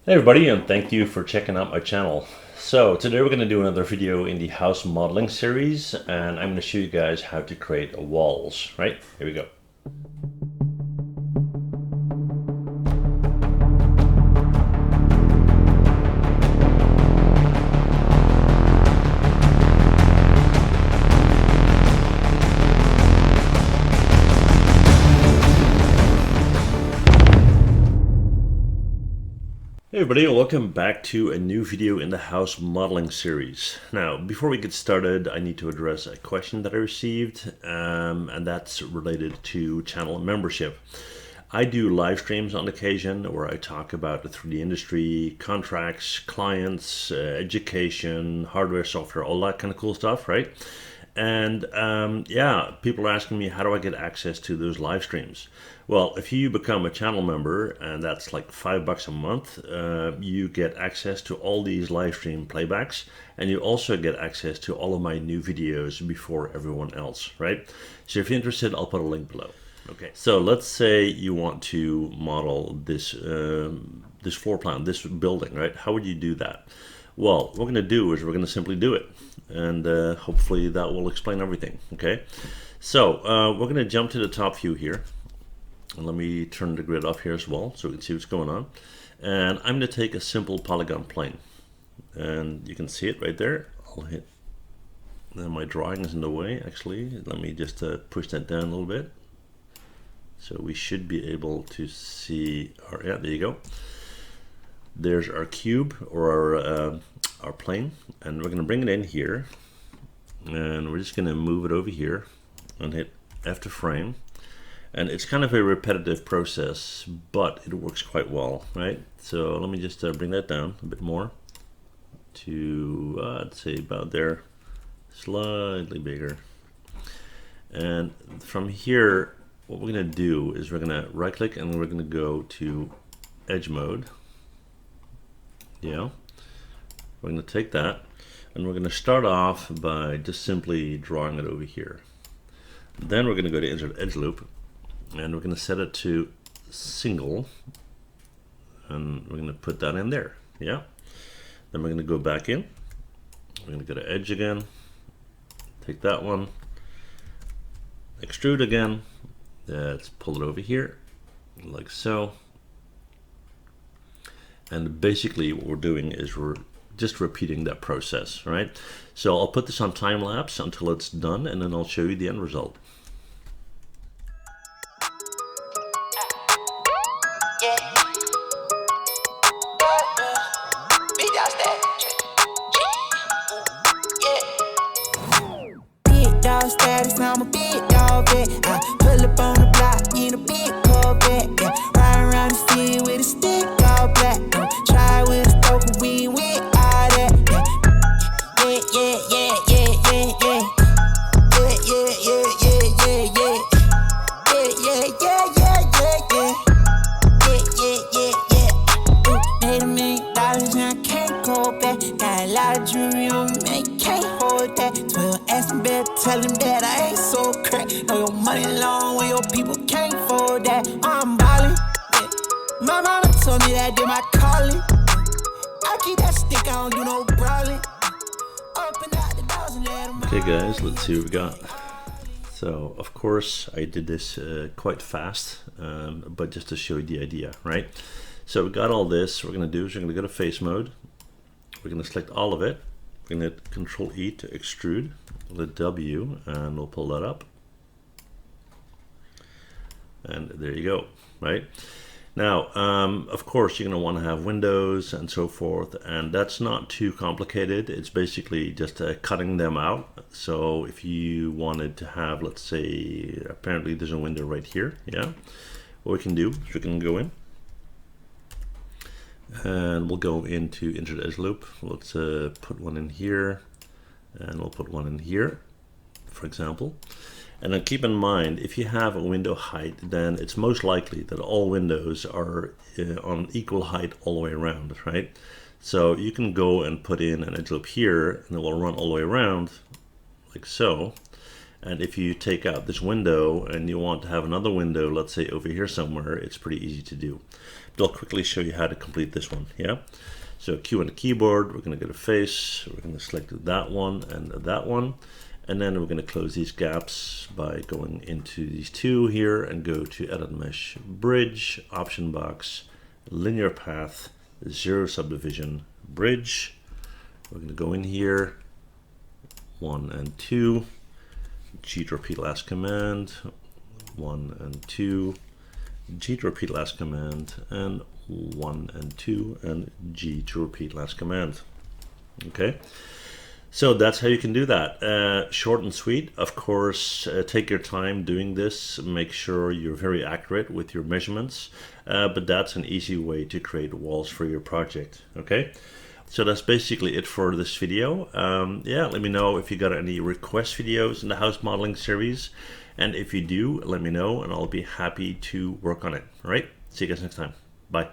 Hey everybody, and thank you for checking out my channel. So today we're going to do another video in the house modeling series, and I'm going to show you guys how to create walls, right? Here we go. Hey everybody, welcome back to a new video in the house modeling series. Now, before we get started, I need to address a question that I received, and that's related to channel membership. I do live streams on occasion where I talk about the 3D industry, contracts, clients, education, hardware, software, all that kind of cool stuff, right? And yeah, people are asking me, how do I get access to those live streams? Well, if you become a channel member, and that's like $5 a month, you get access to all these live stream playbacks, and you also get access to all of my new videos before everyone else, right? So if you're interested, I'll put a link below. Okay, so let's say you want to model this this floor plan, this building, right? How would you do that? Well, what we're going to do is we're going to simply do it, and hopefully that will explain everything. Okay, so we're going to jump to the top view here, and let me turn the grid off here as well so we can see what's going on. And I'm going to take a simple polygon plane, and you can see it right there. I'll hit. Then my drawing is in the way. Actually, let me just push that down a little bit. So we should be able to see our, yeah, there you go. There's our cube, or our plane, and we're going to bring it in here, and we're just going to move it over here and hit F to frame. And it's kind of a repetitive process, but it works quite well, right? So let me just bring that down a bit more to I'd say about there, slightly bigger. And from here, what we're going to do is we're going to right click and we're going to go to edge mode. Yeah, we're going to take that and we're going to start off by just simply drawing it over here. Then we're going to go to insert edge loop, and we're going to set it to single, and we're going to put that in there. Yeah, then we're going to go back in, we're going to go to edge again, take that one, extrude again. Let's pull it over here like so, and basically what we're doing is we're just repeating that process, right? So I'll put this on time lapse until it's done, and then I'll show you the end result. Status, I'm a big dog vet. I pull up on the block in a big Corvette. Yeah, riding around the city with a stick all black. Try with a stroke, but we ain't with all that. Yeah, yeah, yeah, yeah, yeah, yeah. Yeah, yeah, yeah, yeah, yeah, yeah. Yeah, yeah, yeah, yeah, yeah, yeah. Yeah, yeah, yeah, yeah. Made $1 million and I can't go back. Got a lot of jewelry on me, man, can't hold that. 12 asking better, tell him that I ain't so crack. Know your money long when your people can't afford that. I'm ballin', yeah. My mama told me that did my calling. I keep that stick, I don't do no brawling. Open out the doors and let them. Okay guys, let's see what we got. So of course I did this quite fast, but just to show you the idea, right? So we got all this. What we're going to do is we're going to go to face mode. We're going to select all of it. We're going to hit Control E to extrude, the W, and we'll pull that up. And there you go, right? Now, of course, you're going to want to have windows and so forth, and that's not too complicated. It's basically just cutting them out. So if you wanted to have, let's say, apparently there's a window right here, yeah? What we can do is we can go in, and we'll go into insert edge loop. Let's put one in here, and we'll put one in here, for example. And then keep in mind, if you have a window height, then it's most likely that all windows are on equal height all the way around, right? So you can go and put in an edge loop here, and it will run all the way around, like so. And if you take out this window and you want to have another window, let's say over here somewhere, it's pretty easy to do. they'll quickly show you how to complete this one. Yeah. So Q on the keyboard, we're going to go to face, we're going to select that one and that one, and then we're going to close these gaps by going into these two here and go to Edit Mesh, Bridge, Option Box, Linear Path, Zero Subdivision, Bridge. We're going to go in here, 1 and 2, G to repeat last command, 1 and 2, G to repeat last command, and 1 and 2, and G to repeat last command. Okay, so that's how you can do that. Short and sweet. Of course, take your time doing this. Make sure you're very accurate with your measurements, but that's an easy way to create walls for your project. Okay, so that's basically it for this video. Yeah, let me know if you got any request videos in the house modeling series, and if you do, let me know and I'll be happy to work on it. All right, see you guys next time. Bye.